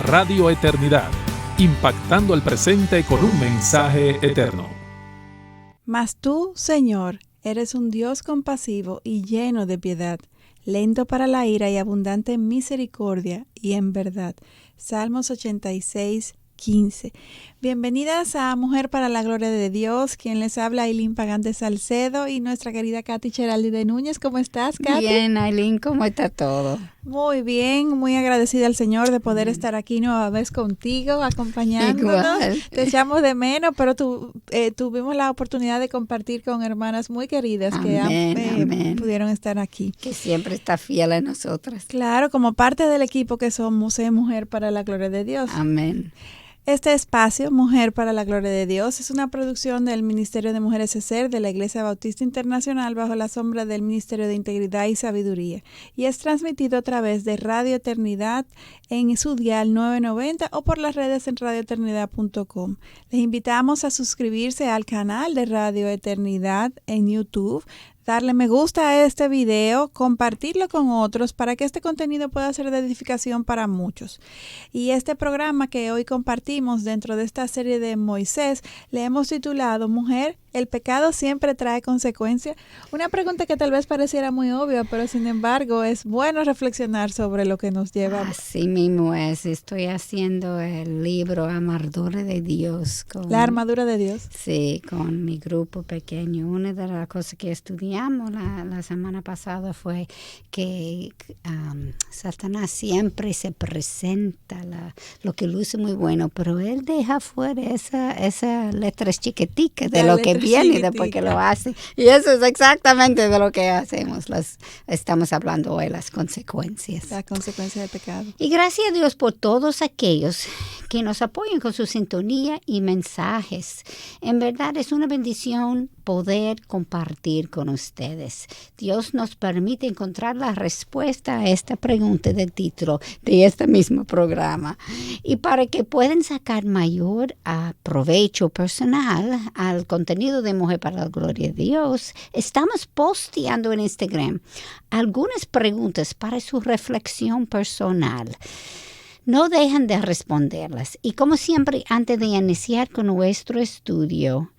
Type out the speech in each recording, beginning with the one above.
Radio Eternidad, impactando el presente con un mensaje eterno. Mas tú, Señor, eres un Dios compasivo y lleno de piedad, lento para la ira y abundante en misericordia y en verdad. Salmos 86:15. Bienvenidas a Mujer para la Gloria de Dios. Quien les habla, Ailín Pagán de Salcedo, y nuestra querida Katy Cheraldi de Núñez. ¿Cómo estás, Katy? Bien, Ailín, ¿cómo está todo? Muy bien, muy agradecida al Señor de poder estar aquí nueva vez contigo, acompañándonos. Igual. Te echamos de menos, pero tuvimos la oportunidad de compartir con hermanas muy queridas que pudieron estar aquí. Que siempre está fiel a nosotras. Claro, como parte del equipo que somos Mujer para la Gloria de Dios. Amén. Este espacio, Mujer para la Gloria de Dios, es una producción del Ministerio de Mujeres ESER de la Iglesia Bautista Internacional bajo la sombra del Ministerio de Integridad y Sabiduría, y es transmitido a través de Radio Eternidad en su dial 990 o por las redes en radioeternidad.com. Les invitamos a suscribirse al canal de Radio Eternidad en YouTube, darle me gusta a este video, compartirlo con otros para que este contenido pueda ser de edificación para muchos. Y este programa que hoy compartimos dentro de esta serie de Moisés, le hemos titulado Mujer, ¿el pecado siempre trae consecuencias? Una pregunta que tal vez pareciera muy obvia, pero sin embargo es bueno reflexionar sobre lo que nos lleva. Así mismo es. Estoy haciendo el libro Armadura de Dios. La armadura de Dios. Sí, con mi grupo pequeño. Una de las cosas que estudiamos la semana pasada fue que Satanás siempre se presenta lo que luce muy bueno, pero él deja fuera esa letras chiquiticas de lo que viene después que lo hace. Y eso es exactamente de lo que hacemos. Estamos hablando hoy, las consecuencias. Las consecuencias del pecado. Y gracias a Dios por todos aquellos que nos apoyan con su sintonía y mensajes. En verdad es una bendición poder compartir con ustedes. Dios nos permite encontrar la respuesta a esta pregunta del título de este mismo programa. Y para que puedan sacar mayor provecho personal al contenido de Mujer para la Gloria de Dios, estamos posteando en Instagram algunas preguntas para su reflexión personal. No dejen de responderlas. Y como siempre, antes de iniciar con nuestro estudio,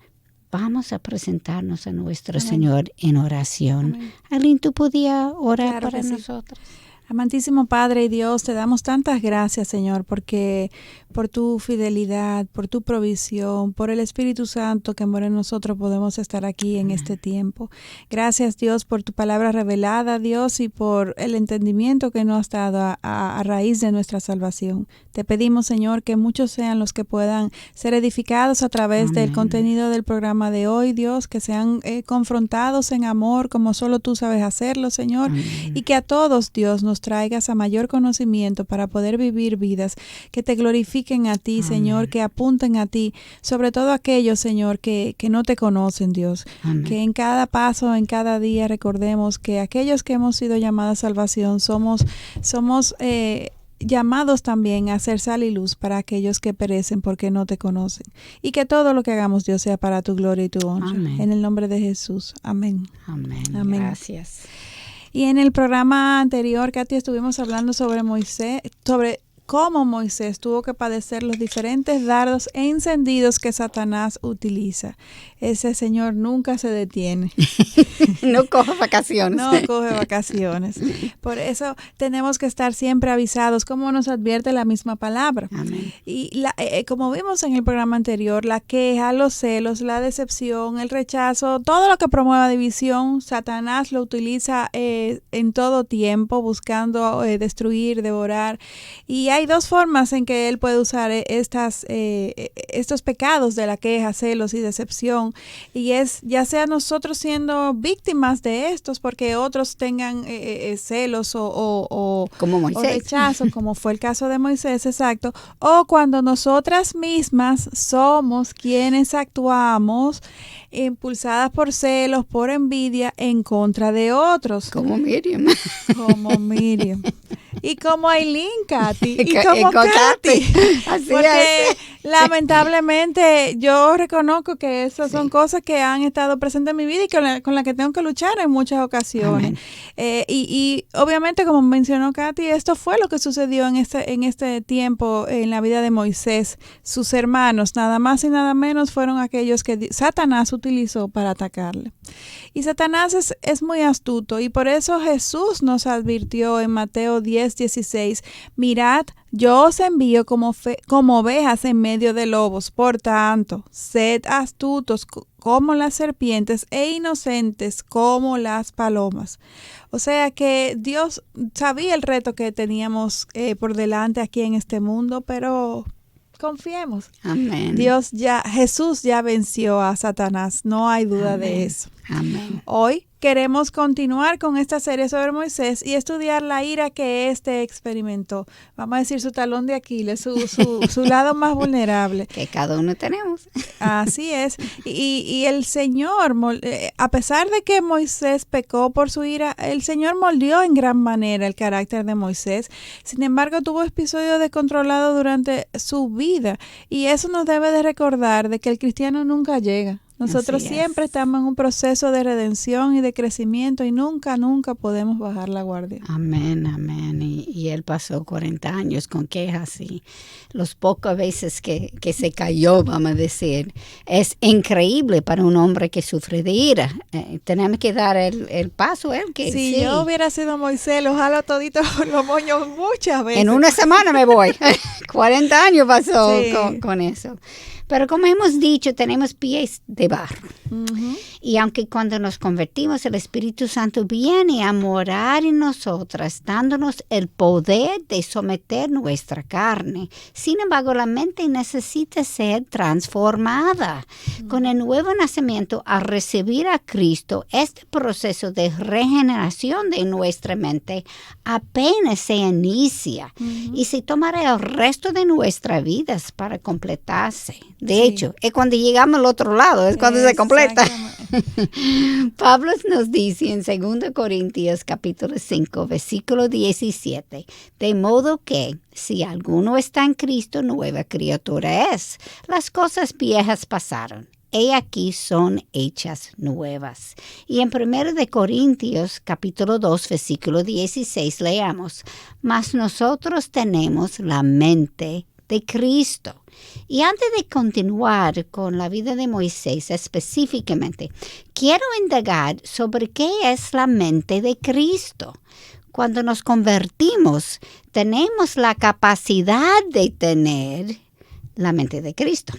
vamos a presentarnos a nuestro Amén. Señor en oración. Ailín, ¿tú podías orar Claro para que sí. nosotros? Amantísimo Padre y Dios, te damos tantas gracias, Señor, porque por tu fidelidad, por tu provisión, por el Espíritu Santo que mora en nosotros, podemos estar aquí en este tiempo. Gracias, Dios, por tu palabra revelada, Dios, y por el entendimiento que nos has dado a raíz de nuestra salvación. Te pedimos, Señor, que muchos sean los que puedan ser edificados a través del contenido del programa de hoy, Dios, que sean confrontados en amor como solo tú sabes hacerlo, Señor, y que a todos, Dios, nos traigas a mayor conocimiento para poder vivir vidas que te glorifiquen a ti, Señor, que apunten a ti, sobre todo aquellos, Señor, que no te conocen, Dios. Amén. Que en cada paso, en cada día recordemos que aquellos que hemos sido llamados a salvación somos llamados también a ser sal y luz para aquellos que perecen porque no te conocen. Y que todo lo que hagamos, Dios, sea para tu gloria y tu honra. Amén. En el nombre de Jesús. Amén. Amén. Amén. Gracias. Y en el programa anterior, Katy, estuvimos hablando sobre cómo Moisés tuvo que padecer los diferentes dardos encendidos que Satanás utiliza. Ese Señor nunca se detiene. No coge vacaciones. No coge vacaciones. Por eso tenemos que estar siempre avisados, como nos advierte la misma palabra. Amén. Y como vimos en el programa anterior, la queja, los celos, la decepción, el rechazo, todo lo que promueva división, Satanás lo utiliza en todo tiempo, buscando destruir, devorar. Y hay dos formas en que él puede usar estos pecados de la queja, celos y decepción. Y es ya sea nosotros siendo víctimas de estos porque otros tengan celos o rechazo, como fue el caso de Moisés, exacto, o cuando nosotras mismas somos quienes actuamos impulsadas por celos, por envidia, en contra de otros. Como Miriam. Como Miriam. Y como Aileen, Katy. Y como Katy. Así Porque es. lamentablemente yo reconozco que esas son cosas que han estado presentes en mi vida y con la que tengo que luchar en muchas ocasiones. Y obviamente, como mencionó Katy, esto fue lo que sucedió en este tiempo en la vida de Moisés. Sus hermanos, nada más y nada menos, fueron aquellos que Satanás utilizó para atacarle. Y Satanás es muy astuto, y por eso Jesús nos advirtió en Mateo 10:16, mirad, yo os envío como ovejas en medio de lobos, por tanto, sed astutos como las serpientes e inocentes como las palomas. O sea que Dios sabía el reto que teníamos por delante aquí en este mundo, pero confiemos. Amén. Jesús ya venció a Satanás, no hay duda de eso. Amén. Hoy queremos continuar con esta serie sobre Moisés y estudiar la ira que éste experimentó. Vamos a decir su talón de Aquiles, su lado más vulnerable. Que cada uno tenemos. Así es. Y el Señor, a pesar de que Moisés pecó por su ira, el Señor moldeó en gran manera el carácter de Moisés. Sin embargo, tuvo episodios descontrolados durante su vida. Y eso nos debe de recordar de que el cristiano nunca llega. Nosotros siempre estamos en un proceso de redención y de crecimiento y nunca podemos bajar la guardia. Amén, amén. Y él pasó 40 años con quejas y los pocas veces que se cayó, vamos a decir, es increíble para un hombre que sufre de ira. Tenemos que dar el paso. Si yo hubiera sido Moisés, lo jalo todito los moños muchas veces. En una semana me voy. 40 años pasó con eso. Pero como hemos dicho, tenemos pies de barro. Uh-huh. Y aunque cuando nos convertimos, el Espíritu Santo viene a morar en nosotras, dándonos el poder de someter nuestra carne. Sin embargo, la mente necesita ser transformada. Uh-huh. Con el nuevo nacimiento, al recibir a Cristo, este proceso de regeneración de nuestra mente apenas se inicia. Uh-huh. Y se tomará el resto de nuestras vidas para completarse. De hecho, es cuando llegamos al otro lado, es cuando se completa. Pablo nos dice en 2 Corintios capítulo 5, versículo 17, de modo que si alguno está en Cristo, nueva criatura es. Las cosas viejas pasaron. He aquí son hechas nuevas. Y en 1 Corintios capítulo 2, versículo 16, leamos, mas nosotros tenemos la mente de Cristo. Y antes de continuar con la vida de Moisés específicamente, quiero indagar sobre qué es la mente de Cristo. Cuando nos convertimos, tenemos la capacidad de tener la mente de Cristo.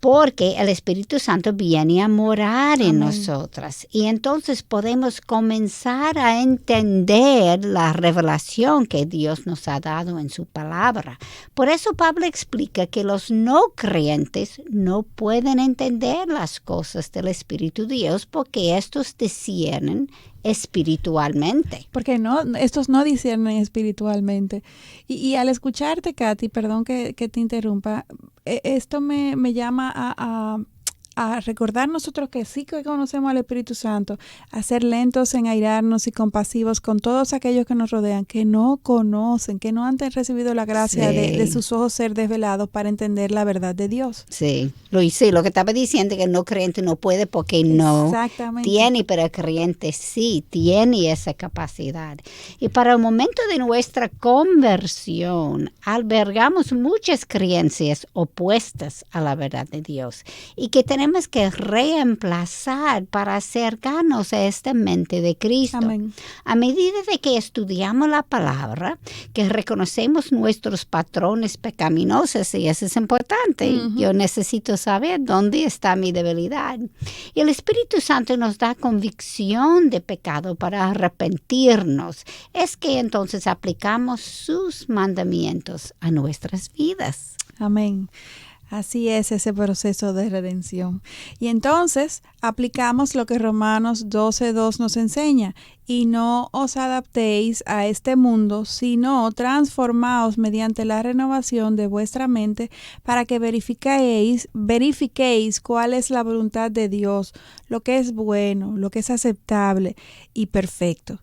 Porque el Espíritu Santo viene a morar en nosotras. Y entonces podemos comenzar a entender la revelación que Dios nos ha dado en su palabra. Por eso Pablo explica que los no creyentes no pueden entender las cosas del Espíritu de Dios porque estos disciernen espiritualmente. Porque estos no disciernen espiritualmente. Y al escucharte, Katy, perdón que te interrumpa, esto me llama a recordar nosotros que sí que conocemos al Espíritu Santo, a ser lentos en airarnos y compasivos con todos aquellos que nos rodean, que no conocen, que no han recibido la gracia de sus ojos ser desvelados para entender la verdad de Dios. Sí, lo que estaba diciendo, que el no creyente no puede porque no tiene, pero el creyente sí tiene esa capacidad. Y para el momento de nuestra conversión, albergamos muchas creencias opuestas a la verdad de Dios y que tenemos que reemplazar para acercarnos a esta mente de Cristo. Amén. A medida de que estudiamos la palabra, que reconocemos nuestros patrones pecaminosos, y eso es importante. Uh-huh. Yo necesito saber dónde está mi debilidad. Y el Espíritu Santo nos da convicción de pecado para arrepentirnos. Es que entonces aplicamos sus mandamientos a nuestras vidas. Amén. Así es ese proceso de redención. Y entonces aplicamos lo que Romanos 12:2 nos enseña. Y no os adaptéis a este mundo, sino transformaos mediante la renovación de vuestra mente para que verifiquéis cuál es la voluntad de Dios, lo que es bueno, lo que es aceptable y perfecto.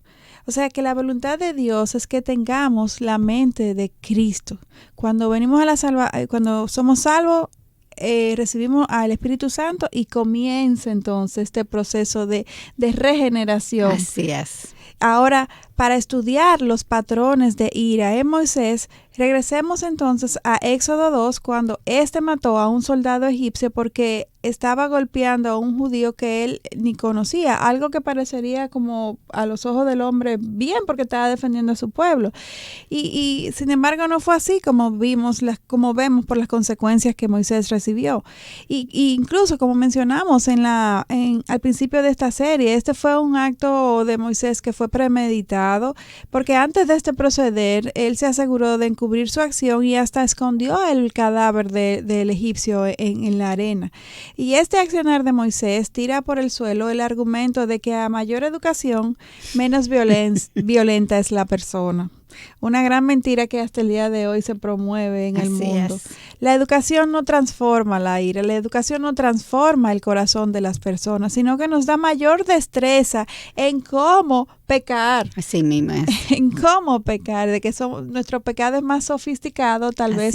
O sea que la voluntad de Dios es que tengamos la mente de Cristo. Cuando venimos a cuando somos salvos, recibimos al Espíritu Santo y comienza entonces este proceso de regeneración. Así es. Ahora, para estudiar los patrones de ira en Moisés, regresemos entonces a Éxodo 2, cuando éste mató a un soldado egipcio porque estaba golpeando a un judío que él ni conocía, algo que parecería como a los ojos del hombre bien porque estaba defendiendo a su pueblo. Y sin embargo no fue así como vemos por las consecuencias que Moisés recibió. Y incluso como mencionamos al principio de esta serie, este fue un acto de Moisés que fue premeditado, porque antes de este proceder, él se aseguró de encubrir su acción y hasta escondió el cadáver del egipcio en la arena. Y este accionar de Moisés tira por el suelo el argumento de que a mayor educación, menos violenta es la persona. Una gran mentira que hasta el día de hoy se promueve en el mundo. La educación no transforma la ira, la educación no transforma el corazón de las personas, sino que nos da mayor destreza en cómo pecar. Así mismo es. En cómo pecar, de que nuestro pecado es más sofisticado, tal vez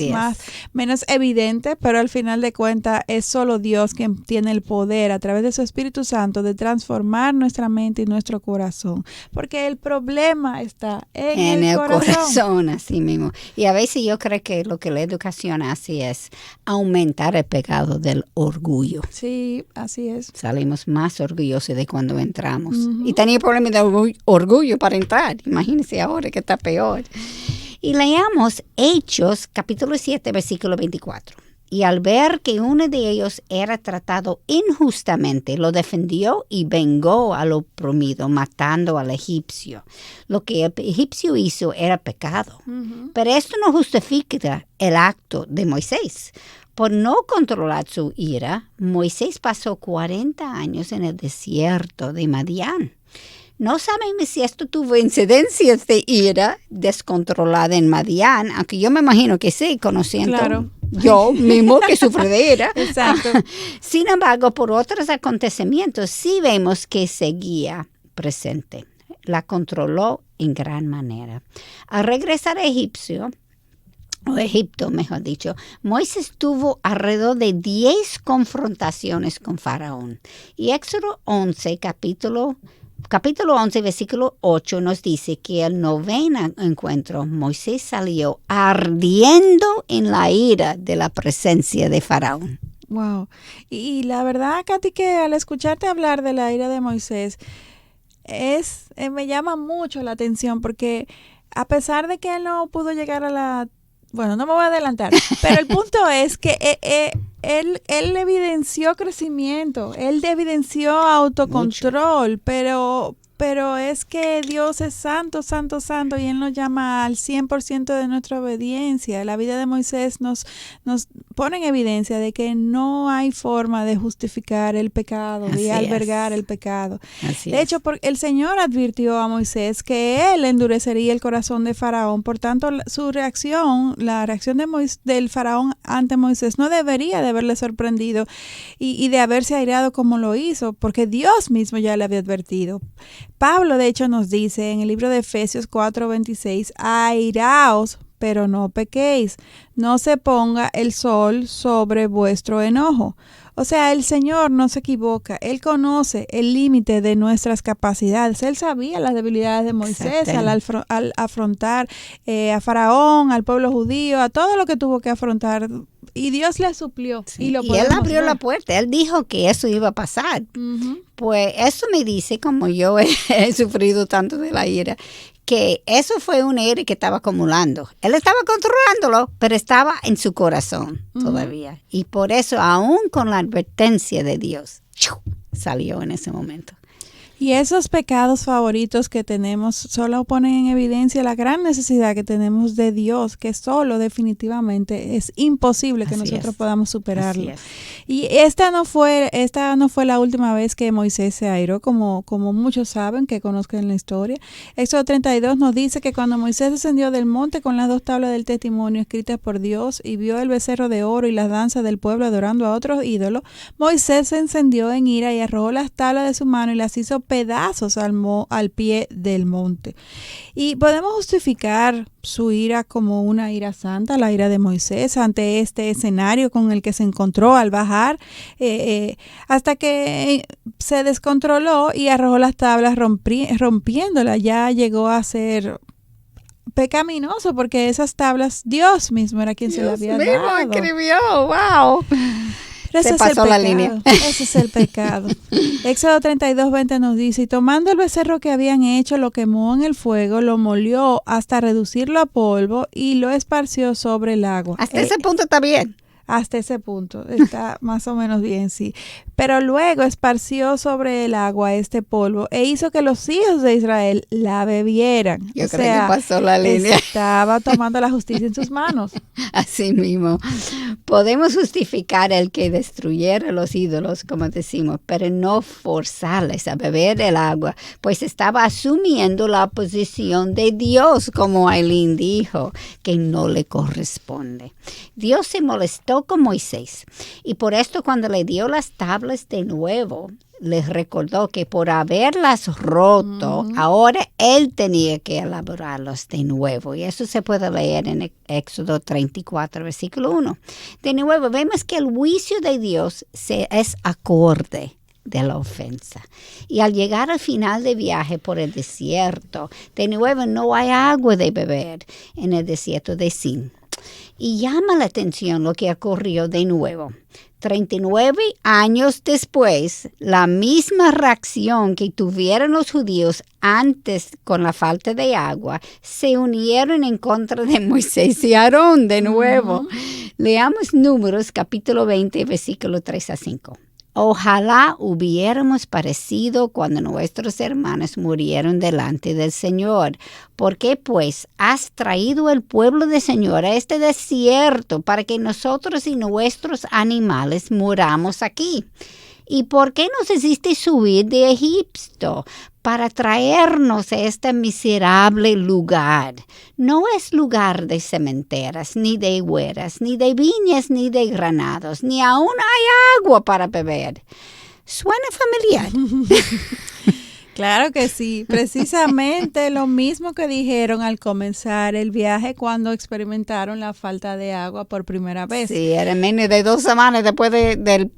menos evidente, pero al final de cuentas es solo Dios quien tiene el poder a través de su Espíritu Santo de transformar nuestra mente y nuestro corazón, porque el problema está en el corazón, así mismo. Y a veces yo creo que lo que la educación hace es aumentar el pecado del orgullo. Sí, así es. Salimos más orgullosos de cuando entramos. Y tenía problemas de orgullo para entrar. Imagínense ahora que está peor. Y leamos Hechos, capítulo 7, versículo 24. Y al ver que uno de ellos era tratado injustamente, lo defendió y vengó al oprimido, matando al egipcio. Lo que el egipcio hizo era pecado. Pero esto no justifica el acto de Moisés. Por no controlar su ira, Moisés pasó 40 años en el desierto de Madián. No sabemos si esto tuvo incidencias de ira descontrolada en Madián, aunque yo me imagino que sí, conociendo yo mismo que sufrí de ira. Exacto. Sin embargo, por otros acontecimientos sí vemos que seguía presente. La controló en gran manera. Al regresar a Egipto, mejor dicho, Moisés tuvo alrededor de 10 confrontaciones con Faraón. Y Éxodo 11, capítulo 11, versículo 8 nos dice que el noveno encuentro, Moisés salió ardiendo en la ira de la presencia de Faraón. Wow. Y la verdad, Katy, que al escucharte hablar de la ira de Moisés, me llama mucho la atención porque a pesar de que él no pudo llegar bueno, no me voy a adelantar, pero el punto es que él evidenció crecimiento, él evidenció autocontrol, pero es que Dios es santo, santo, santo, y Él nos llama al 100% de nuestra obediencia. La vida de Moisés nos pone en evidencia de que no hay forma de justificar el pecado, de albergar el pecado. De hecho, el Señor advirtió a Moisés que Él endurecería el corazón de Faraón. Por tanto, la reacción del Faraón ante Moisés no debería de haberle sorprendido y de haberse airado como lo hizo, porque Dios mismo ya le había advertido. Pablo, de hecho, nos dice en el libro de Efesios 4:26, airaos, pero no pequéis, no se ponga el sol sobre vuestro enojo. O sea, el Señor no se equivoca, Él conoce el límite de nuestras capacidades. Él sabía las debilidades de Moisés al afrontar a Faraón, al pueblo judío, a todo lo que tuvo que afrontar. Y Dios le suplió. Sí. Y Él abrió la puerta, Él dijo que eso iba a pasar. Pues eso me dice, como yo he sufrido tanto de la ira, que eso fue un ira que estaba acumulando. Él estaba controlándolo, pero estaba en su corazón todavía. Y por eso, aún con la advertencia de Dios, salió en ese momento. Y esos pecados favoritos que tenemos solo ponen en evidencia la gran necesidad que tenemos de Dios, que solo definitivamente es imposible que Así nosotros es. podamos superarlo. Así es. Y esta no fue la última vez que Moisés se airó, como muchos saben que conozcan la historia. Éxodo 32 nos dice que cuando Moisés descendió del monte con las 2 tablas del testimonio escritas por Dios y vio el becerro de oro y las danzas del pueblo adorando a otros ídolos, Moisés se encendió en ira y arrojó las tablas de su mano y las hizo pedazos al pie del monte. Y podemos justificar su ira como una ira santa, la ira de Moisés ante este escenario con el que se encontró al bajar, hasta que se descontroló y arrojó las tablas rompiéndolas. Ya llegó a ser pecaminoso porque esas tablas Dios mismo era quien se las había dado. Escribió, wow. Ese Se es el pasó la pecado. línea. Ese es el pecado. Éxodo 32:20 nos dice, y tomando el becerro que habían hecho, lo quemó en el fuego, lo molió hasta reducirlo a polvo y lo esparció sobre el agua. Hasta ese punto está bien. Hasta ese punto está más o menos bien, sí. Pero luego esparció sobre el agua este polvo e hizo que los hijos de Israel la bebieran. Yo creo que pasó la línea. Estaba tomando la justicia en sus manos. Así mismo. Podemos justificar el que destruyera los ídolos, como decimos, pero no forzarles a beber el agua, pues estaba asumiendo la posición de Dios, como Aileen dijo, que no le corresponde. Dios se molestó con Moisés y por esto cuando le dio las tablas de nuevo, les recordó que por haberlas roto, ahora él tenía que elaborarlos de nuevo. Y eso se puede leer en Éxodo 34, versículo 1. De nuevo, vemos que el juicio de Dios es acorde de la ofensa. Y al llegar al final del viaje por el desierto, de nuevo no hay agua de beber en el desierto de Sin. Y llama la atención lo que ocurrió de nuevo. 39 años después, la misma reacción que tuvieron los judíos antes con la falta de agua, se unieron en contra de Moisés y Aarón de nuevo. Leamos Números capítulo 20, versículo 3 a 5. Ojalá hubiéramos parecido cuando nuestros hermanos murieron delante del Señor. ¿Por qué, pues, has traído el pueblo del Señor a este desierto para que nosotros y nuestros animales muramos aquí? ¿Y por qué nos hiciste subir de Egipto para traernos a este miserable lugar? No es lugar de cementeras, ni de higueras, ni de viñas, ni de granados, ni aún hay agua para beber. ¿Suena familiar? Claro que sí, precisamente lo mismo que dijeron al comenzar el viaje cuando experimentaron la falta de agua por primera vez. Sí, era menos de 2 semanas después de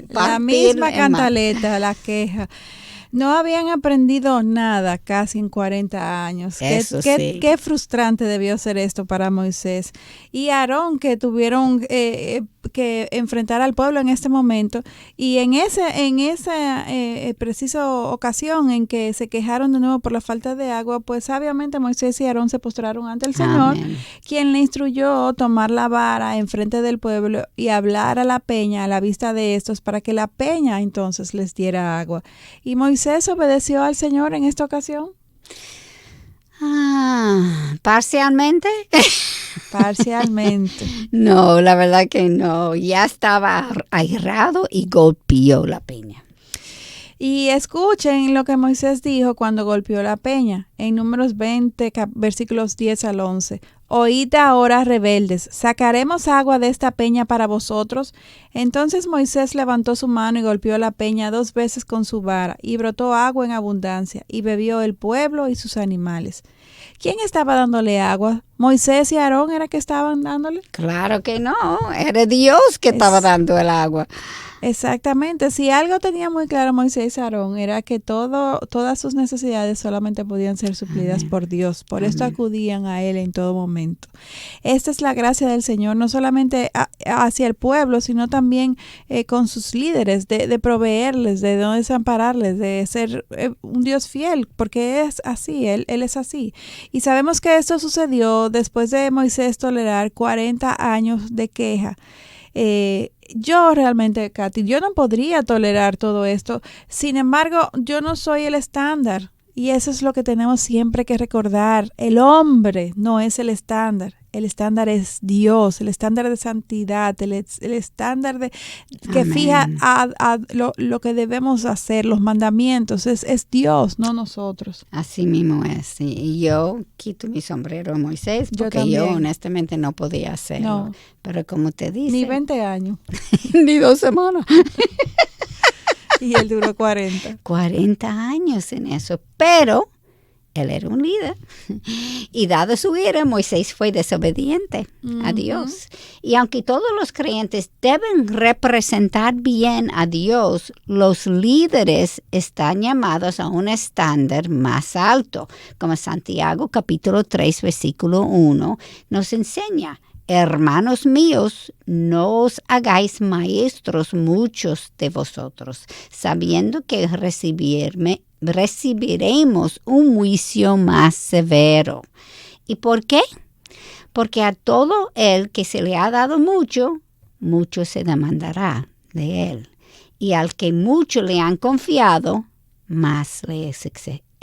la misma cantaleta, la queja. No habían aprendido nada casi en 40 años. Qué frustrante debió ser esto para Moisés y Aarón, que tuvieron que enfrentar al pueblo en este momento. Y en esa precisa ocasión en que se quejaron de nuevo por la falta de agua, pues sabiamente Moisés y Aarón se postraron ante el Señor, quien le instruyó tomar la vara enfrente del pueblo y hablar a la peña a la vista de estos para que la peña entonces les diera agua. Y Moisés obedeció al Señor en esta ocasión. ¿Parcialmente? Parcialmente. No, la verdad que no. Ya estaba airado y golpeó la peña. Y escuchen lo que Moisés dijo cuando golpeó la peña. En Números 20, versículos 10 al 11. Oíd ahora, rebeldes, ¿sacaremos agua de esta peña para vosotros? Entonces Moisés levantó su mano y golpeó la peña 2 veces con su vara, y brotó agua en abundancia, y bebió el pueblo y sus animales. ¿Quién estaba dándole agua? ¿Moisés y Aarón era que estaban dándole? Claro que no, era Dios que estaba dando el agua. Exactamente. Si algo tenía muy claro Moisés y Aarón era que todas sus necesidades solamente podían ser suplidas por Dios. Por esto acudían a Él en todo momento. Esta es la gracia del Señor, no solamente hacia el pueblo, sino también con sus líderes, de proveerles, de no desampararles, de ser un Dios fiel, porque es así, Él es así. Y sabemos que esto sucedió después de Moisés tolerar 40 años de queja. yo realmente, Katy, yo no podría tolerar todo esto. Sin embargo, yo no soy el estándar. Y eso es lo que tenemos siempre que recordar. El hombre no es el estándar. El estándar es Dios, el estándar de santidad, el estándar que Amén. fija lo que debemos hacer, los mandamientos. Es Dios, no nosotros. Así mismo es. Sí. Y yo quito mi sombrero a Moisés porque yo honestamente no podía hacerlo. No. Pero como te dice... Ni 20 años. Ni 2 semanas. Y él duró 40. 40 años en eso. Pero él era un líder. Y dado su ira, Moisés fue desobediente a Dios. Y aunque todos los creyentes deben representar bien a Dios, los líderes están llamados a un estándar más alto. Como Santiago capítulo 3, versículo 1 nos enseña. Hermanos míos, no os hagáis maestros muchos de vosotros, sabiendo que recibiremos un juicio más severo. ¿Y por qué? Porque a todo el que se le ha dado mucho, mucho se demandará de él. Y al que mucho le han confiado, más le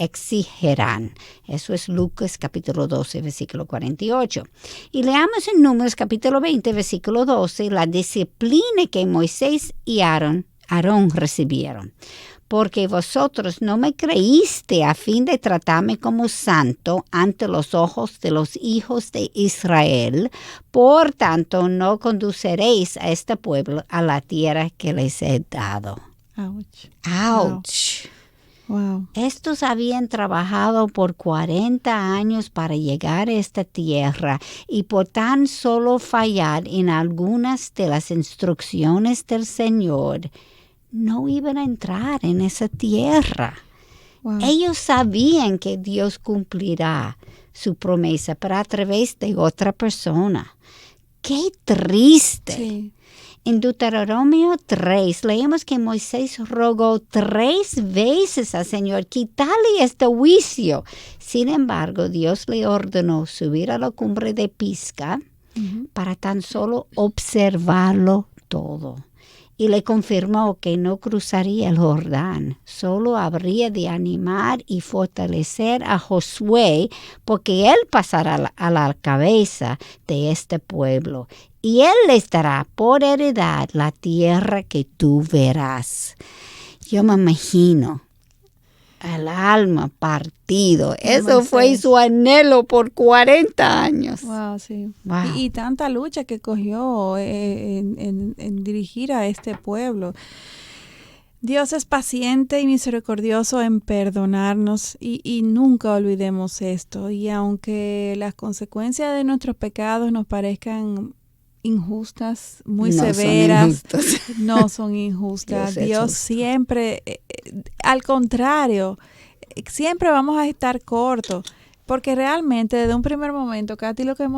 exigirán. Eso es Lucas capítulo 12, versículo 48. Y leamos en Números capítulo 20, versículo 12, la disciplina que Moisés y Aarón recibieron. Porque vosotros no me creíste a fin de tratarme como santo ante los ojos de los hijos de Israel, por tanto no conduciréis a este pueblo a la tierra que les he dado. Ouch. Ouch. Wow. Estos habían trabajado por 40 años para llegar a esta tierra y por tan solo fallar en algunas de las instrucciones del Señor, no iban a entrar en esa tierra. Wow. Ellos sabían que Dios cumplirá su promesa, pero a través de otra persona. ¡Qué triste! Sí. En Deuteronomio 3 leemos que Moisés rogó 3 veces al Señor quitarle este juicio. Sin embargo, Dios le ordenó subir a la cumbre de Pisga para tan solo observarlo todo. Y le confirmó que no cruzaría el Jordán. Solo habría de animar y fortalecer a Josué porque él pasará a la cabeza de este pueblo. Y él les dará por heredad la tierra que tú verás. Yo me imagino el alma partido. Eso fue su anhelo por 40 años. Wow, sí. Wow. Y tanta lucha que cogió en dirigir a este pueblo. Dios es paciente y misericordioso en perdonarnos y nunca olvidemos esto. Y aunque las consecuencias de nuestros pecados nos parezcan injustas, muy severas, no son injustas. Dios siempre, al contrario, siempre vamos a estar cortos, porque realmente desde un primer momento, Katy, lo que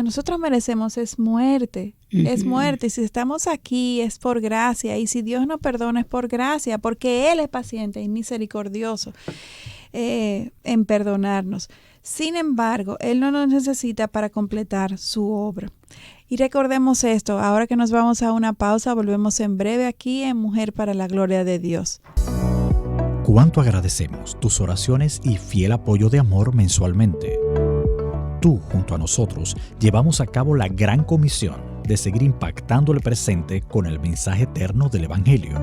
nosotros merecemos es muerte, es muerte. Y si estamos aquí es por gracia, y si Dios nos perdona es por gracia, porque Él es paciente y misericordioso en perdonarnos. Sin embargo, Él no nos necesita para completar su obra. Y recordemos esto, ahora que nos vamos a una pausa, volvemos en breve aquí en Mujer para la Gloria de Dios. Cuánto agradecemos tus oraciones y fiel apoyo de amor mensualmente. Tú, junto a nosotros, llevamos a cabo la gran comisión de seguir impactando el presente con el mensaje eterno del Evangelio.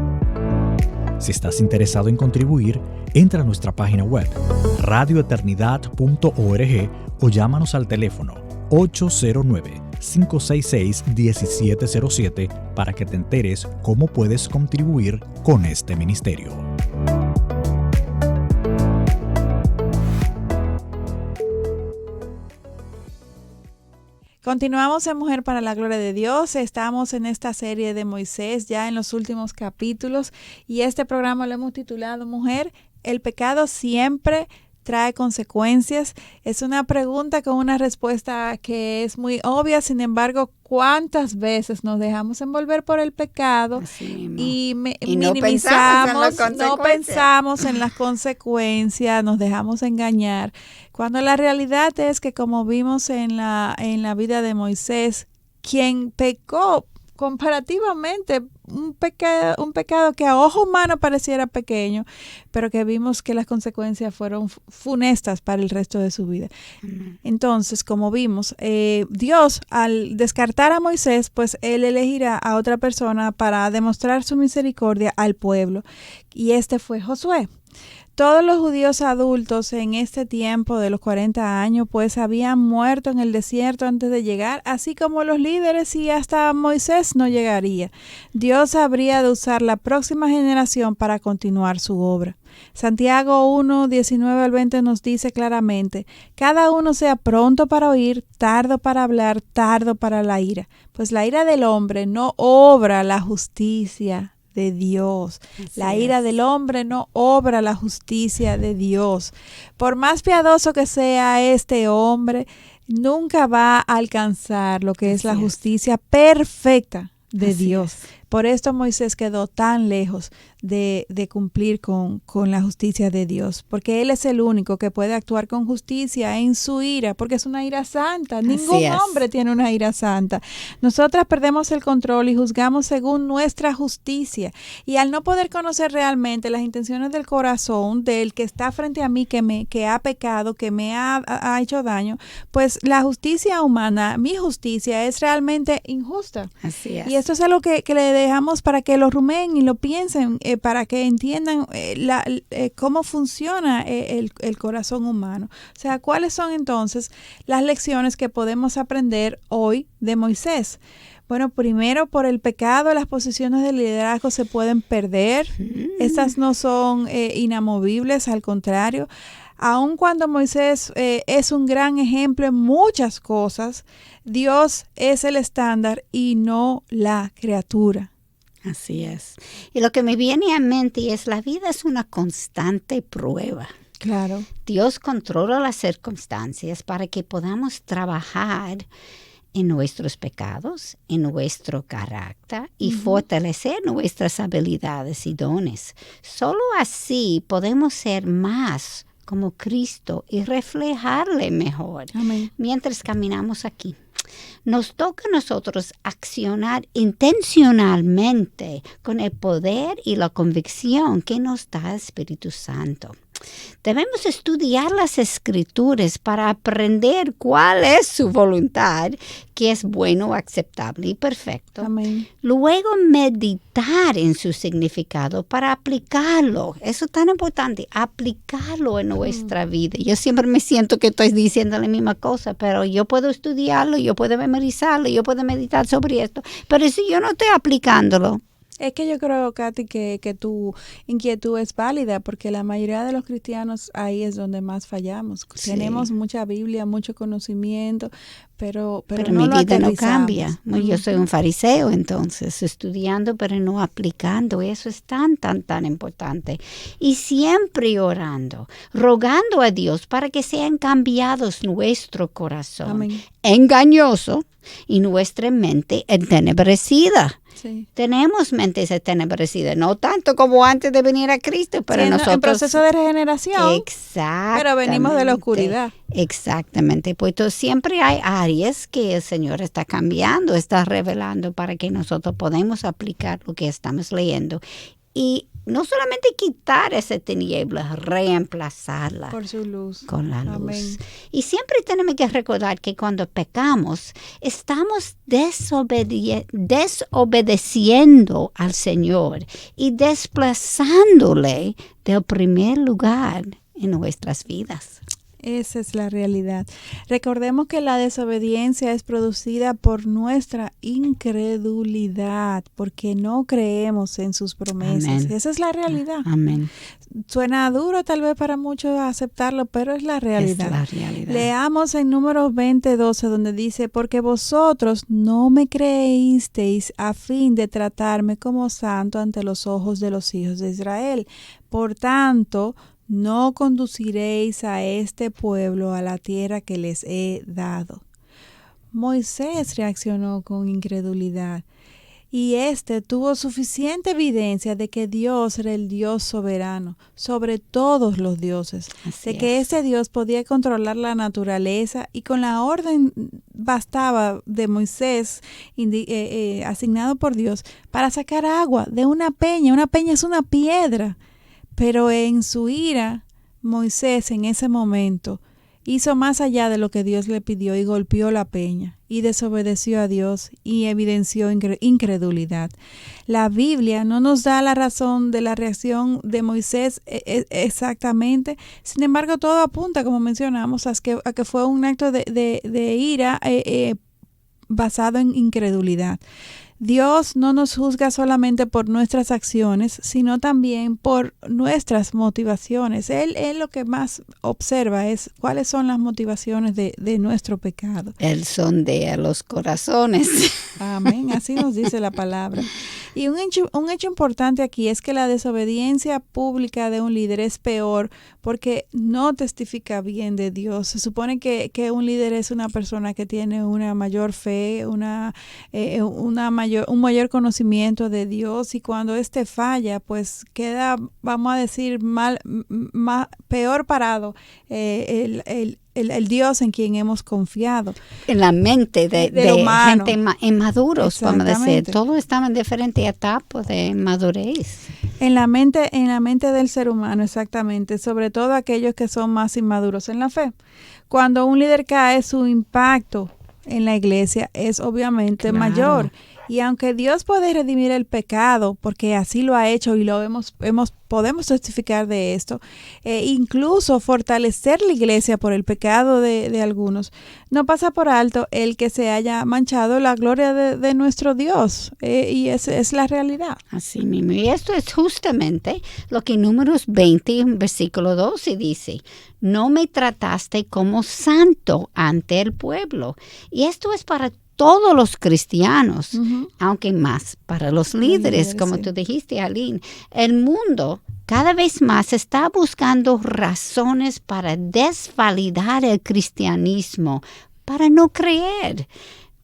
Si estás interesado en contribuir, entra a nuestra página web radioeternidad.org o llámanos al teléfono 809-566-1707 para que te enteres cómo puedes contribuir con este ministerio. Continuamos en Mujer para la Gloria de Dios. Estamos en esta serie de Moisés ya en los últimos capítulos y este programa lo hemos titulado Mujer, el pecado siempre trae consecuencias. Es una pregunta con una respuesta que es muy obvia, sin embargo, ¿cuántas veces nos dejamos envolver por el pecado y minimizamos, no pensamos en las consecuencias, nos dejamos engañar? Cuando la realidad es que, como vimos en la vida de Moisés, quien pecó comparativamente un pecado que a ojo humano pareciera pequeño, pero que vimos que las consecuencias fueron funestas para el resto de su vida. Entonces, como vimos, Dios al descartar a Moisés, pues él elegirá a otra persona para demostrar su misericordia al pueblo, y este fue Josué. Todos los judíos adultos en este tiempo de los 40 años pues habían muerto en el desierto antes de llegar, así como los líderes, y hasta Moisés no llegaría. Dios habría de usar la próxima generación para continuar su obra. Santiago 1, 19 al 20 nos dice claramente: cada uno sea pronto para oír, tardo para hablar, tardo para la ira, pues la ira del hombre no obra la justicia de Dios. La ira del hombre no obra la justicia de Dios. Por más piadoso que sea este hombre, nunca va a alcanzar lo que es la justicia perfecta de Dios. Por esto Moisés quedó tan lejos de cumplir con la justicia de Dios, porque Él es el único que puede actuar con justicia en su ira, porque es una ira santa. Ningún hombre tiene una ira santa. Nosotras perdemos el control y juzgamos según nuestra justicia, y al no poder conocer realmente las intenciones del corazón del que está frente a mí, que ha pecado, que me ha hecho daño, pues la justicia humana, mi justicia, es realmente injusta. Así es. Y esto es algo que le dejamos para que lo rumeen y lo piensen, para que entiendan cómo funciona el corazón humano. O sea, ¿cuáles son entonces las lecciones que podemos aprender hoy de Moisés? Bueno, primero, por el pecado, las posiciones de liderazgo se pueden perder. Estas no son inamovibles, al contrario. Aun cuando Moisés es un gran ejemplo en muchas cosas, Dios es el estándar y no la criatura. Así es. Y lo que me viene a mente es: la vida es una constante prueba. Claro. Dios controla las circunstancias para que podamos trabajar en nuestros pecados, en nuestro carácter y fortalecer nuestras habilidades y dones. Solo así podemos ser más como Cristo y reflejarle mejor. Amén. Mientras caminamos aquí, nos toca a nosotros accionar intencionalmente con el poder y la convicción que nos da el Espíritu Santo. Debemos estudiar las Escrituras para aprender cuál es su voluntad, que es bueno, aceptable y perfecto. Amén. Luego meditar en su significado para aplicarlo. Eso es tan importante, aplicarlo en nuestra vida. Yo siempre me siento que estoy diciendo la misma cosa, pero yo puedo estudiarlo, yo puedo memorizarlo, yo puedo meditar sobre esto, pero si yo no estoy aplicándolo. Es que yo creo, Katy, que tu inquietud es válida, porque la mayoría de los cristianos ahí es donde más fallamos. Sí. Tenemos mucha Biblia, mucho conocimiento, pero no mi lo vida no aterrizamos. cambia. Yo soy un fariseo, entonces, estudiando pero no aplicando. Eso es tan importante. Y siempre orando, rogando a Dios para que sean cambiados nuestro corazón. Amén. Engañoso y nuestra mente entenebrecida. Sí. Tenemos mentes entenebrecidas, no tanto como antes de venir a Cristo, pero sí, nosotros... en proceso de regeneración. Exactamente. Pero venimos de la oscuridad. Exactamente. Pues siempre hay áreas que el Señor está cambiando, está revelando para que nosotros podamos aplicar lo que estamos leyendo. Y no solamente quitar esa tiniebla, reemplazarla por su luz. Con la luz. Amén. Y siempre tenemos que recordar que cuando pecamos, estamos desobedeciendo al Señor y desplazándole del primer lugar en nuestras vidas. Esa es la realidad. Recordemos que la desobediencia es producida por nuestra incredulidad, porque no creemos en sus promesas. Amén. Esa es la realidad. Amén. Suena duro tal vez para muchos aceptarlo, pero es la realidad. Es la realidad. Leamos en Números 20:12, donde dice: porque vosotros no me creísteis a fin de tratarme como santo ante los ojos de los hijos de Israel. Por tanto, no conduciréis a este pueblo a la tierra que les he dado. Moisés reaccionó con incredulidad. y éste tuvo suficiente evidencia de que Dios era el Dios soberano sobre todos los dioses, Así de que es. ese Dios podía controlar la naturaleza y con la orden bastaba de Moisés asignado por Dios para sacar agua de una peña. Una peña es una piedra, pero en su ira Moisés en ese momento hizo más allá de lo que Dios le pidió y golpeó la peña y desobedeció a Dios y evidenció incredulidad. La Biblia no nos da la razón de la reacción de Moisés exactamente, sin embargo todo apunta, como mencionamos, a que fue un acto de ira basado en incredulidad. Dios no nos juzga solamente por nuestras acciones, sino también por nuestras motivaciones. Él lo que más observa es cuáles son las motivaciones de nuestro pecado. Él sondea los corazones. Amén, así nos dice la palabra. Y un hecho importante aquí es que la desobediencia pública de un líder es peor porque no testifica bien de Dios. Se supone que un líder es una persona que tiene una mayor fe, un mayor conocimiento de Dios, y cuando éste falla, pues queda, vamos a decir, peor parado el Dios en quien hemos confiado. En la mente de gente inmaduros, vamos a decir. Todos estamos en diferentes etapas de madurez. En la mente del ser humano, exactamente. Sobre todo aquellos que son más inmaduros en la fe. Cuando un líder cae, su impacto en la iglesia es obviamente mayor. Y aunque Dios puede redimir el pecado, porque así lo ha hecho y podemos testificar de esto, incluso fortalecer la iglesia por el pecado de algunos, no pasa por alto el que se haya manchado la gloria de nuestro Dios, y esa es la realidad. Así mismo, y esto es justamente lo que Números 20, versículo 12 dice: no me trataste como santo ante el pueblo. Y esto es para todos los cristianos, aunque más para los líderes, como tú dijiste, Aline. El mundo cada vez más está buscando razones para desvalidar el cristianismo, para no creer.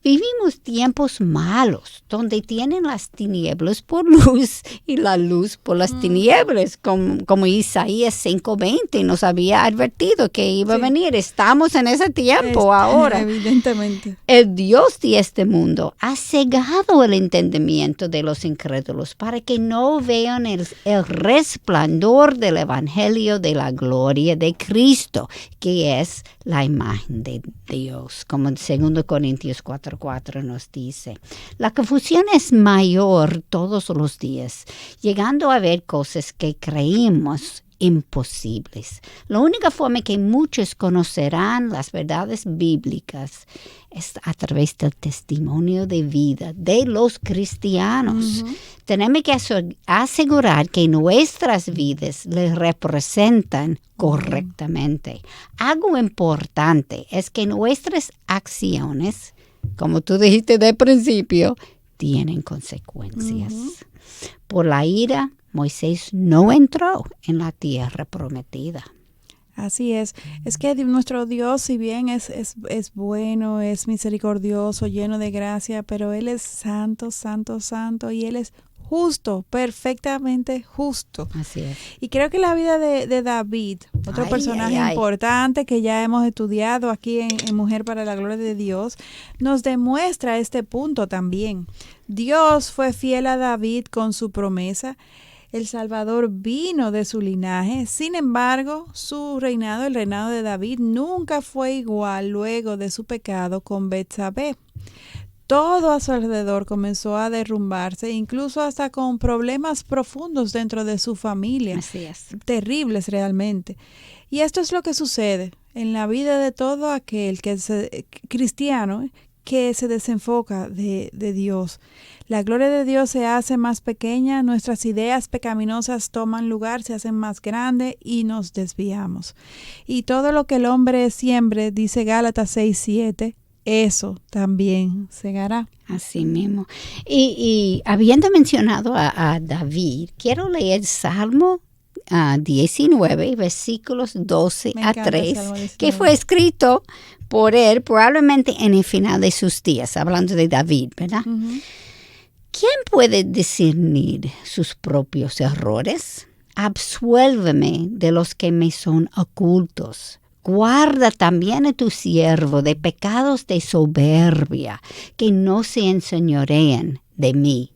Vivimos tiempos malos, donde tienen las tinieblas por luz y la luz por las tinieblas, como Isaías 5:20 nos había advertido que iba a venir. Estamos en ese tiempo ahora. Evidentemente. El Dios de este mundo ha cegado el entendimiento de los incrédulos para que no vean el resplandor del evangelio de la gloria de Cristo, que es la imagen de Dios, como en 2 Corintios 4:4 nos dice. La confusión es mayor todos los días, llegando a ver cosas que creímos imposibles. La única forma que muchos conocerán las verdades bíblicas es a través del testimonio de vida de los cristianos. Tenemos que asegurar que nuestras vidas les representan correctamente. Algo importante es que nuestras acciones, como tú dijiste de principio, tienen consecuencias. Por la ira, Moisés no entró en la tierra prometida. Así es. Es que nuestro Dios, si bien es bueno, es misericordioso, lleno de gracia, pero Él es santo, santo, santo, y Él es justo, perfectamente justo. Así es. Y creo que la vida de David, otro personaje importante que ya hemos estudiado aquí en Mujer para la Gloria de Dios, nos demuestra este punto también. Dios fue fiel a David con su promesa. El Salvador vino de su linaje. Sin embargo, su reinado, el reinado de David, nunca fue igual luego de su pecado con Betsabé. Todo a su alrededor comenzó a derrumbarse, incluso hasta con problemas profundos dentro de su familia. Así es. Terribles realmente. Y esto es lo que sucede en la vida de todo aquel que es cristiano, que se desenfoca de Dios. La gloria de Dios se hace más pequeña, nuestras ideas pecaminosas toman lugar, se hacen más grandes y nos desviamos. Y todo lo que el hombre siembre, dice Gálatas 6:7, eso también segará. Así mismo. Y habiendo mencionado a David, quiero leer Salmo 19, versículos 12 a 3, que fue escrito por él probablemente en el final de sus días, hablando de David, ¿verdad? ¿Quién puede discernir sus propios errores? Absuélveme de los que me son ocultos. Guarda también a tu siervo de pecados de soberbia, que no se enseñoreen de mí.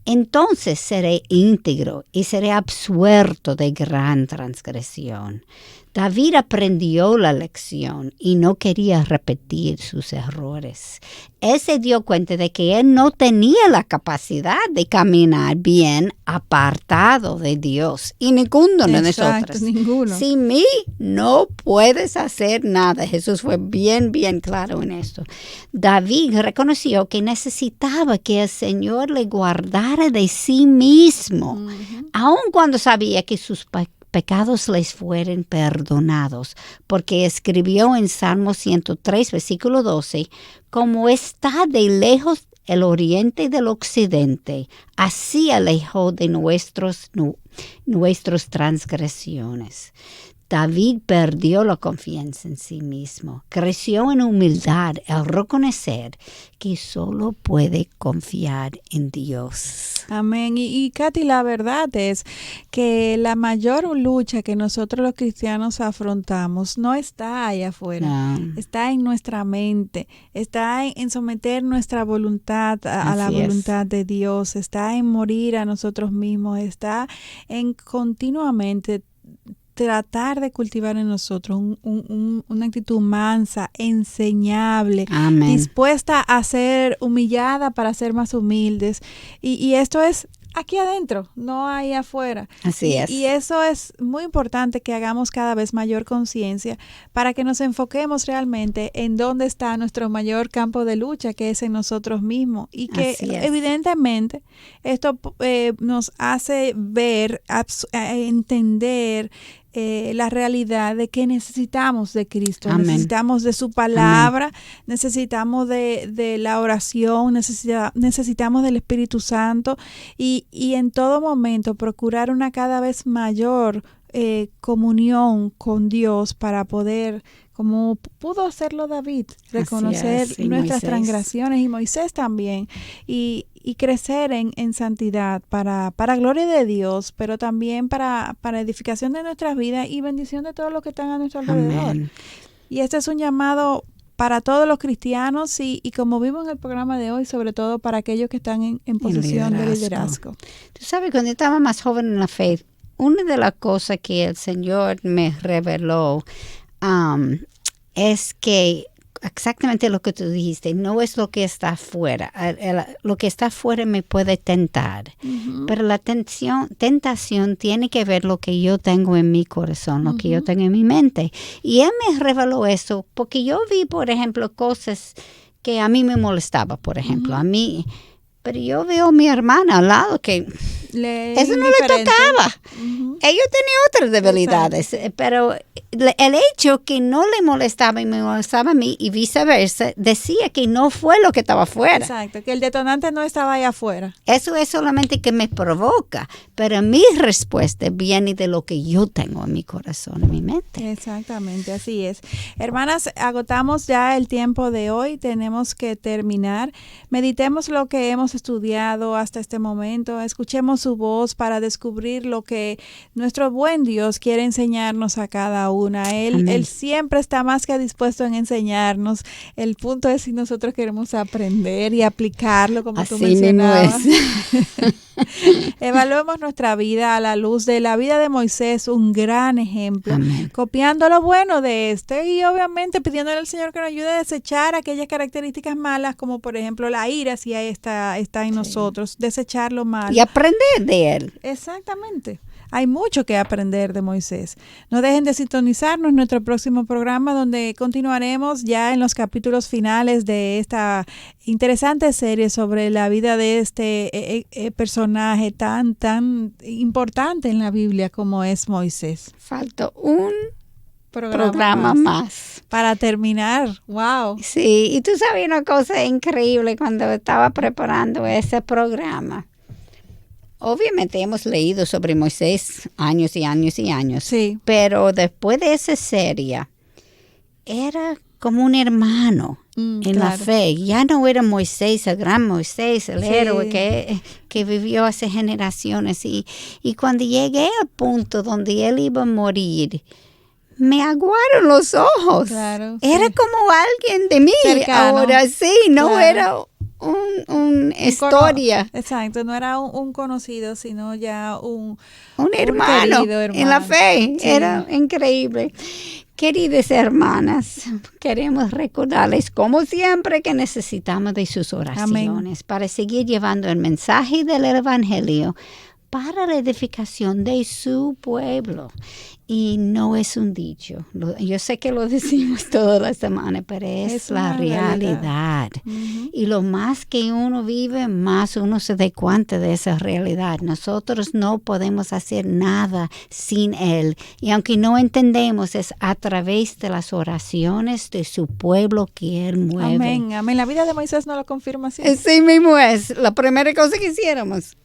Entonces seré íntegro y seré absuelto de gran transgresión. David aprendió la lección y no quería repetir sus errores. Él se dio cuenta de que él no tenía la capacidad de caminar bien apartado de Dios. Y ninguno de nosotros. Ninguno. Sin mí no puedes hacer nada. Jesús fue bien claro en esto. David reconoció que necesitaba que el Señor le guardara de sí mismo, aun cuando sabía que sus pecados les fueron perdonados, porque escribió en Salmo 103, versículo 12, como está de lejos el oriente del occidente, así alejó de nuestras transgresiones. David perdió la confianza en sí mismo. Creció en humildad al reconocer que solo puede confiar en Dios. Amén. Y Katy, la verdad es que la mayor lucha que nosotros los cristianos afrontamos no está allá afuera, está en nuestra mente, está en someter nuestra voluntad a la voluntad de Dios, está en morir a nosotros mismos, está en continuamente tratar de cultivar en nosotros una actitud mansa, enseñable, Amén, dispuesta a ser humillada para ser más humildes. Y esto es aquí adentro, no ahí afuera. Así es. Y eso es muy importante que hagamos cada vez mayor conciencia para que nos enfoquemos realmente en dónde está nuestro mayor campo de lucha, que es en nosotros mismos. Y que evidentemente esto nos hace ver, entender la realidad de que necesitamos de Cristo. Amén. Necesitamos de su palabra. Amén. Necesitamos de la oración, necesitamos del Espíritu Santo y en todo momento procurar una cada vez mayor comunión con Dios para poder, como pudo hacerlo David, reconocer nuestras transgresiones, y Moisés también, y crecer en santidad para gloria de Dios, pero también para edificación de nuestras vidas y bendición de todos los que están a nuestro alrededor. Amén. Y este es un llamado para todos los cristianos y como vimos en el programa de hoy, sobre todo para aquellos que están en posición de liderazgo. Tú sabes, cuando estaba más joven en la fe, una de las cosas que el Señor me reveló es que exactamente lo que tú dijiste, no es lo que está afuera. Lo que está afuera me puede tentar, pero la tentación tiene que ver lo que yo tengo en mi corazón, lo que yo tengo en mi mente. Y Él me reveló eso porque yo vi, por ejemplo, cosas que a mí me molestaban, por ejemplo, a mí. Pero yo veo a mi hermana al lado que eso no le tocaba. Ellos tenían otras debilidades, pero el hecho que no le molestaba y me molestaba a mí y viceversa, decía que no fue lo que estaba afuera. Exacto, que el detonante no estaba ahí afuera. Eso es solamente que me provoca, pero mi respuesta viene de lo que yo tengo en mi corazón, en mi mente. Exactamente, así es. Hermanas, agotamos ya el tiempo de hoy, tenemos que terminar. Meditemos lo que hemos estudiado hasta este momento, escuchemos su voz para descubrir lo que nuestro buen Dios quiere enseñarnos a cada una. Él siempre está más que dispuesto en enseñarnos. El punto es si nosotros queremos aprender y aplicarlo, como tú mencionabas. Evaluemos nuestra vida a la luz de la vida de Moisés, un gran ejemplo, copiando lo bueno de y obviamente pidiéndole al Señor que nos ayude a desechar aquellas características malas, como por ejemplo la ira, si está en nosotros, desechar lo malo. Y aprender de él. Exactamente. Hay mucho que aprender de Moisés. No dejen de sintonizarnos en nuestro próximo programa, donde continuaremos ya en los capítulos finales de esta interesante serie sobre la vida de este personaje tan importante en la Biblia como es Moisés. Falta un programa más para terminar. Wow. Sí, y tú sabes una cosa increíble cuando estaba preparando ese programa. Obviamente hemos leído sobre Moisés años y años y años, pero después de esa serie era como un hermano. en la fe. Ya no era Moisés, el gran Moisés, el héroe que vivió hace generaciones. Y cuando llegué al punto donde él iba a morir, me aguaron los ojos. Claro, era como alguien de mí. Cercano. Ahora sí, no era una historia. Exacto, no era un conocido, sino ya un hermano en la fe. Sí. Era increíble. Queridas hermanas, queremos recordarles, como siempre, que necesitamos de sus oraciones para seguir llevando el mensaje del Evangelio para la edificación de su pueblo. Y no es un dicho. Yo sé que lo decimos toda la semana, pero es la realidad. Uh-huh. Y lo más que uno vive, más uno se da cuenta de esa realidad. Nosotros no podemos hacer nada sin Él. Y aunque no entendemos, es a través de las oraciones de su pueblo que Él mueve. Amén, amén. La vida de Moisés no lo confirma así. Sí mismo es. La primera cosa que hiciéramos.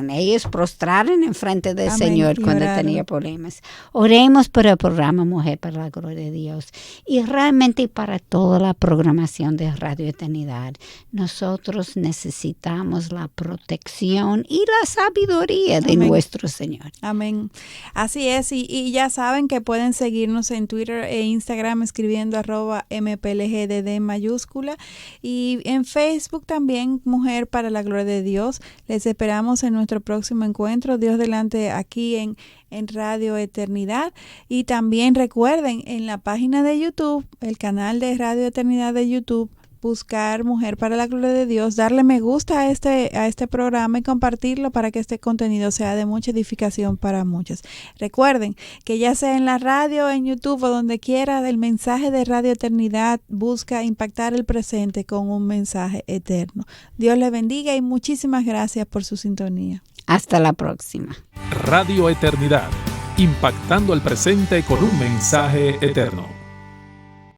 Ellos prostraron en frente del Señor cuando tenía problemas. Oremos por el programa Mujer para la Gloria de Dios y realmente para toda la programación de Radio Eternidad. Nosotros necesitamos la protección y la sabiduría de nuestro Señor. Amén. Así es, y ya saben que pueden seguirnos en Twitter e Instagram escribiendo @mplgdd en mayúscula y en Facebook también Mujer para la Gloria de Dios. Les esperamos en nuestro próximo encuentro, Dios delante, aquí en Radio Eternidad. Y también recuerden, en la página de YouTube, el canal de Radio Eternidad de YouTube, buscar Mujer para la Gloria de Dios, darle me gusta a este programa y compartirlo para que este contenido sea de mucha edificación para muchos. Recuerden que ya sea en la radio, en YouTube o donde quiera, el mensaje de Radio Eternidad busca impactar el presente con un mensaje eterno. Dios les bendiga y muchísimas gracias por su sintonía. Hasta la próxima. Radio Eternidad, impactando el presente con un mensaje eterno.